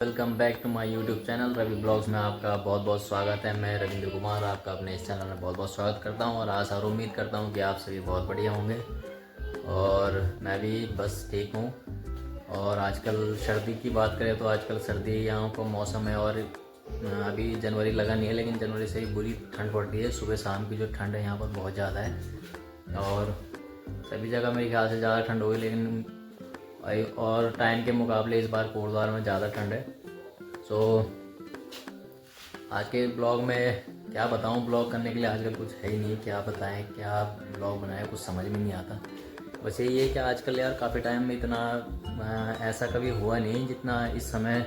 Welcome back to my YouTube channel Ravi blogs में आपका बहुत बहुत स्वागत है। मैं रविंद्र कुमार आपका अपने इस चैनल में बहुत बहुत स्वागत करता हूं और आशा और उम्मीद करता हूं कि आप सभी बहुत बढ़िया होंगे और मैं भी बस ठीक हूं। और आजकल सर्दी की बात करें तो आजकल सर्दी यहाँ का मौसम है और अभी जनवरी लगा नहीं है, लेकिन जनवरी से ही बुरी ठंड पड़ रही है। सुबह शाम की जो ठंड है यहाँ पर बहुत ज़्यादा है और सभी जगह मेरे ख्याल से ज़्यादा ठंड होगी, लेकिन और टाइम के मुकाबले इस बार कोटद्वार में ज़्यादा ठंड है। सो आज के ब्लॉग में क्या बताऊं, ब्लॉग करने के लिए आजकल कुछ है ही नहीं, क्या बताएं क्या ब्लॉग बनाएं, कुछ समझ में नहीं आता। बस यही है कि आजकल यार काफ़ी टाइम में इतना ऐसा कभी हुआ नहीं जितना इस समय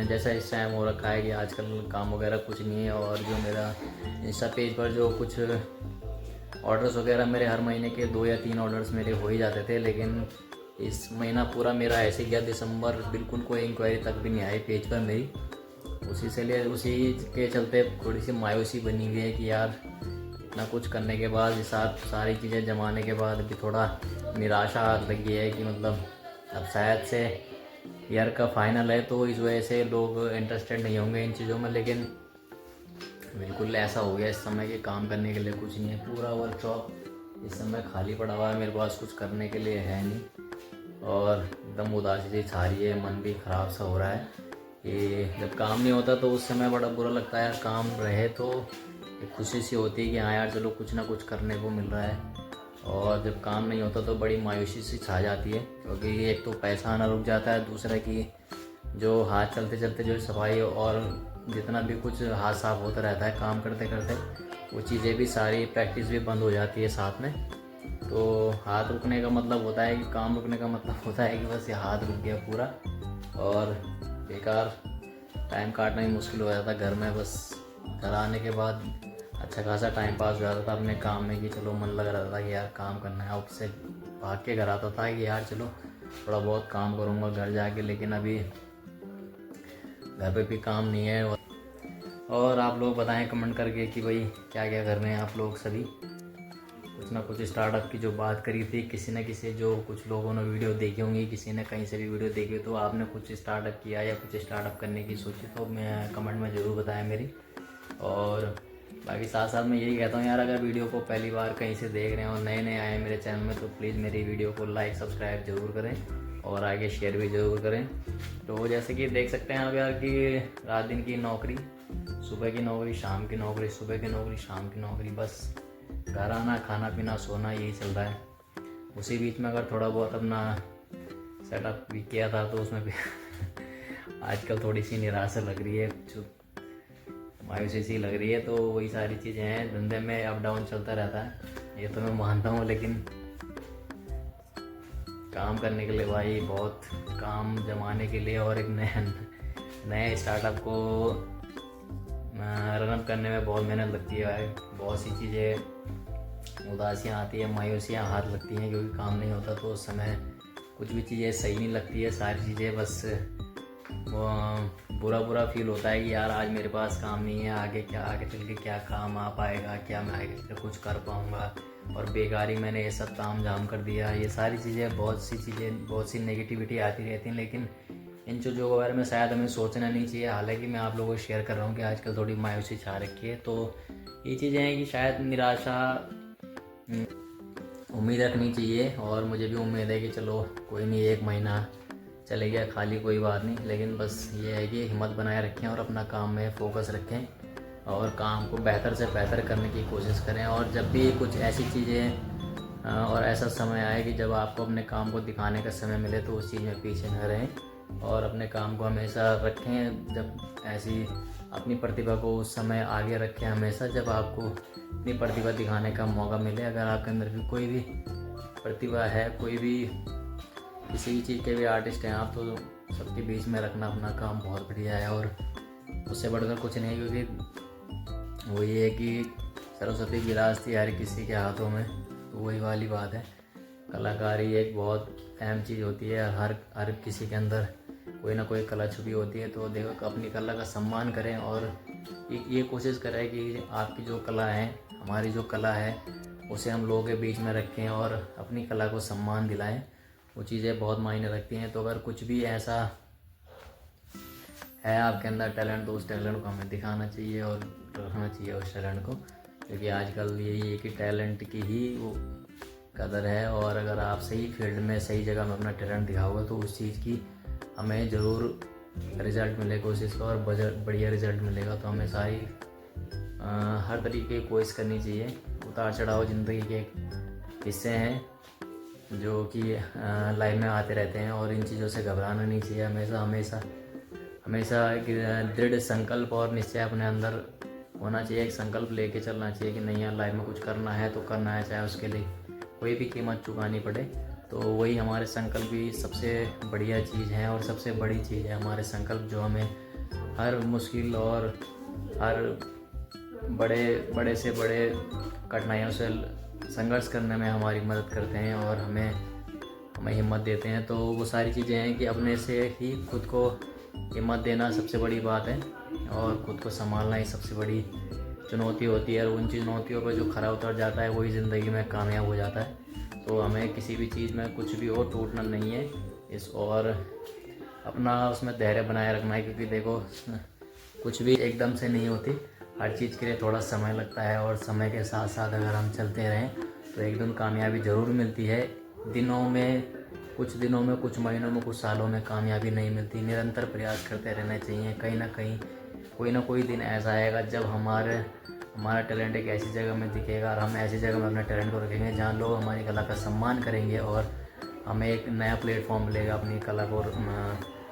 जैसा इस टाइम हो रखा है कि आजकल काम वगैरह कुछ नहीं है। और जो मेरा इंस्टा पेज पर जो कुछ ऑर्डर्स वगैरह मेरे हर महीने के 2 या 3 ऑर्डर्स मेरे हो ही जाते थे, लेकिन इस महीना पूरा मेरा ऐसे गया, दिसंबर बिल्कुल कोई इंक्वायरी तक भी नहीं आई पेज पर मेरी। उसी के चलते थोड़ी सी मायूसी बनी हुई है कि यार इतना कुछ करने के बाद, ये सारी चीज़ें जमाने के बाद भी थोड़ा निराशा लगी है कि मतलब अब शायद से ईयर का फाइनल है तो इस वजह से लोग इंटरेस्टेड नहीं होंगे इन चीज़ों में। लेकिन बिल्कुल ऐसा हो गया इस समय के काम करने के लिए कुछ नहीं है, पूरा वर्कशॉप इस समय खाली पड़ा हुआ है, मेरे पास कुछ करने के लिए है नहीं और एकदम उदासी सी छा रही है, मन भी ख़राब सा हो रहा है कि जब काम नहीं होता तो उस समय बड़ा बुरा लगता है यार। काम रहे तो एक खुशी सी होती है कि हाँ यार चलो कुछ ना कुछ करने को मिल रहा है, और जब काम नहीं होता तो बड़ी मायूसी सी छा जाती है, क्योंकि एक तो पैसा आना रुक जाता है, दूसरा कि जो हाथ चलते चलते जो सफाई और जितना भी कुछ हाथ साफ होता रहता है काम करते करते, वो चीज़ें भी सारी प्रैक्टिस भी बंद हो जाती है साथ में। तो हाथ रुकने का मतलब होता है कि काम रुकने का मतलब होता है कि बस ये हाथ रुक गया पूरा और बेकार टाइम काटना ही मुश्किल हो जाता घर में। बस घर आने के बाद अच्छा खासा टाइम पास हो जाता था अपने काम में कि चलो मन लग रहा था कि यार काम करना है। ऑफिस से भाग के घर आता था कि यार चलो थोड़ा बहुत काम करूँगा घर जाके, लेकिन अभी घर पे भी काम नहीं है। और आप लोग बताएं कमेंट करके कि भाई क्या क्या कर रहे हैं आप लोग सभी। कुछ ना कुछ स्टार्टअप की जो बात करी थी किसी न किसी, जो कुछ लोगों ने वीडियो देखी होंगी, किसी ने कहीं से भी वीडियो देखी, तो आपने कुछ स्टार्टअप किया या कुछ स्टार्टअप करने की सोची तो मैं कमेंट में ज़रूर बताएं मेरी। और बाकी साथ साथ मैं यही कहता हूँ यार, अगर वीडियो को पहली बार कहीं से देख रहे हैं और नए नए आए हैं मेरे चैनल में तो प्लीज़ मेरी वीडियो को लाइक सब्सक्राइब ज़रूर करें और आगे शेयर भी ज़रूर करें। तो जैसे कि देख सकते हैं आप यार कि रात दिन की नौकरी, सुबह की नौकरी शाम की नौकरी, सुबह की नौकरी शाम की नौकरी, बस घर आना खाना पीना सोना यही चल रहा है। उसी बीच में अगर थोड़ा बहुत अपना सेटअप भी किया था तो उसमें भी आजकल थोड़ी सी निराशा लग रही है, कुछ मायूसी सी लग रही है। तो वही सारी चीज़ें हैं, धंधे में अप डाउन चलता रहता है ये तो मैं मानता हूँ, लेकिन काम करने के लिए भाई बहुत काम जमाने के लिए और एक नए स्टार्टअप को रनअप करने में बहुत मेहनत लगती है भाई। बहुत सी चीज़ें उदासियाँ आती है, मायूसियाँ हाथ लगती हैं, क्योंकि काम नहीं होता तो उस समय कुछ भी चीज़ें सही नहीं लगती है। सारी चीज़ें बस बुरा बुरा फील होता है कि यार आज मेरे पास काम नहीं है, आगे चल के क्या काम आ पाएगा, क्या मैं आगे चल कुछ कर पाऊँगा, और बेकारी मैंने ये सब ताम झाम कर दिया। ये सारी चीज़ें बहुत सी नेगेटिविटी आती रहती हैं, लेकिन इन चीज़ों के बारे में शायद हमें सोचना नहीं चाहिए। हालांकि मैं आप लोगों को शेयर कर रहा हूँ कि आजकल थोड़ी मायूसी छा रखी है, तो ये चीज़ें हैं कि शायद निराशा उम्मीद रखनी चाहिए। और मुझे भी उम्मीद है कि चलो कोई नहीं, 1 महीना चले गया खाली कोई बात नहीं, लेकिन बस ये है कि हिम्मत बनाए रखें और अपना काम में फ़ोकस रखें और काम को बेहतर से बेहतर करने की कोशिश करें। और जब भी कुछ ऐसी चीज़ें और ऐसा समय आए कि जब आपको अपने काम को दिखाने का समय मिले तो उस चीज़ में पीछे न रहें और अपने काम को हमेशा रखें। जब ऐसी अपनी प्रतिभा को उस समय आगे रखें हमेशा जब आपको अपनी प्रतिभा दिखाने का मौका मिले। अगर आपके अंदर भी कोई भी प्रतिभा है, कोई भी किसी भी चीज़ के भी आर्टिस्ट हैं आप, तो सबके बीच में रखना अपना काम बहुत बढ़िया है। और उससे बढ़कर कुछ नहीं, क्योंकि वो ये है कि सरस्वती विरासती हर किसी के हाथों में, तो वही वाली बात है। कलाकारी एक बहुत अहम चीज़ होती है, हर किसी के अंदर कोई ना कोई कला छुपी होती है। तो देखो अपनी कला का सम्मान करें और ये कोशिश करें कि आपकी जो कला है, हमारी जो कला है, उसे हम लोगों के बीच में रखें और अपनी कला को सम्मान दिलाएं। वो चीज़ें बहुत मायने रखती हैं। तो अगर कुछ भी ऐसा है आपके अंदर टैलेंट तो उस टैलेंट को हमें दिखाना चाहिए और रखना चाहिए उस टैलेंट को, क्योंकि आजकल यही है कि टैलेंट की ही वो कदर है। और अगर आप सही फील्ड में सही जगह में अपना टैलेंट दिखाओगे तो उस चीज़ की हमें ज़रूर रिज़ल्ट मिलेगा उस चीज़ का, और बढ़िया रिज़ल्ट मिलेगा। तो हमें सारी हर तरीके की कोशिश करनी चाहिए। उतार चढ़ाव ज़िंदगी के हिस्से हैं जो कि लाइफ में आते रहते हैं, और इन चीज़ों से घबराना नहीं चाहिए। हमेशा हमेशा हमेशा एक दृढ़ संकल्प और निश्चय अपने अंदर होना चाहिए। एक संकल्प लेके चलना चाहिए कि नहीं यार लाइफ में कुछ करना है तो करना है, चाहे उसके लिए कोई भी कीमत चुकानी पड़े। तो वही हमारे संकल्प की सबसे बढ़िया चीज़ है और सबसे बड़ी चीज़ है। हमारे संकल्प जो हमें हर मुश्किल और हर बड़े से बड़े कठिनाइयों से संघर्ष करने में हमारी मदद करते हैं और हमें हिम्मत देते हैं। तो वो सारी चीज़ें हैं कि अपने से ही खुद को हिम्मत देना सबसे बड़ी बात है, और खुद को संभालना ही सबसे बड़ी चुनौती होती है। और उन चुनौतियों पर जो खरा उतर जाता है वही ज़िंदगी में कामयाब हो जाता है। तो हमें किसी भी चीज़ में कुछ भी हो टूटना नहीं है और अपना उसमें धैर्य बनाए रखना है, क्योंकि देखो कुछ भी एकदम से नहीं होती, हर चीज़ के लिए थोड़ा समय लगता है। और समय के साथ साथ अगर हम चलते रहें तो एक दिन कामयाबी ज़रूर मिलती है। कुछ दिनों में, कुछ महीनों में, कुछ सालों में कामयाबी नहीं मिलती। निरंतर प्रयास करते रहना चाहिए। कहीं ना कहीं कोई ना कोई दिन ऐसा आएगा जब हमारा टैलेंट एक ऐसी जगह में दिखेगा और हम ऐसी जगह में अपने टैलेंट को रखेंगे जहाँ लोग हमारी कला का सम्मान करेंगे और हमें एक नया प्लेटफॉर्म मिलेगा अपनी कला को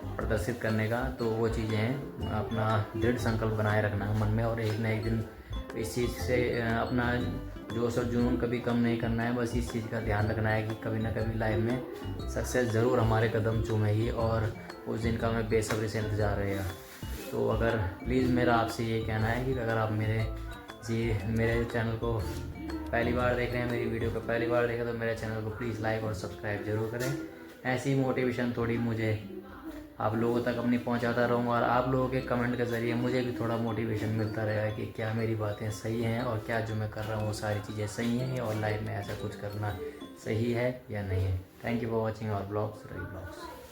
प्रदर्शित करने का। तो वो चीज़ें हैं, अपना दृढ़ संकल्प बनाए रखना है मन में, और एक ना एक दिन इस चीज़ से अपना जोश और जुनून कभी कम नहीं करना है। बस इस चीज़ का ध्यान रखना है कि कभी ना कभी लाइफ में सक्सेस ज़रूर हमारे कदम चूमेगी और उस दिन का हमें बेसब्री से इंतज़ार रहेगा। तो अगर प्लीज़ मेरा आपसे ये कहना है कि अगर आप मेरे चैनल को पहली बार देख रहे हैं, मेरी वीडियो को पहली बार देखें, तो मेरे चैनल को प्लीज़ लाइक और सब्सक्राइब ज़रूर करें। ऐसी मोटिवेशन थोड़ी मुझे आप लोगों तक अपनी पहुंचाता रहूँगा, और आप लोगों के कमेंट के ज़रिए मुझे भी थोड़ा मोटिवेशन मिलता रहेगा कि क्या मेरी बातें सही हैं और क्या जो मैं कर रहा हूँ वो सारी चीज़ें सही हैं, और लाइफ में ऐसा कुछ करना सही है या नहीं है। Thank you for watching our blogs, Ravi blogs.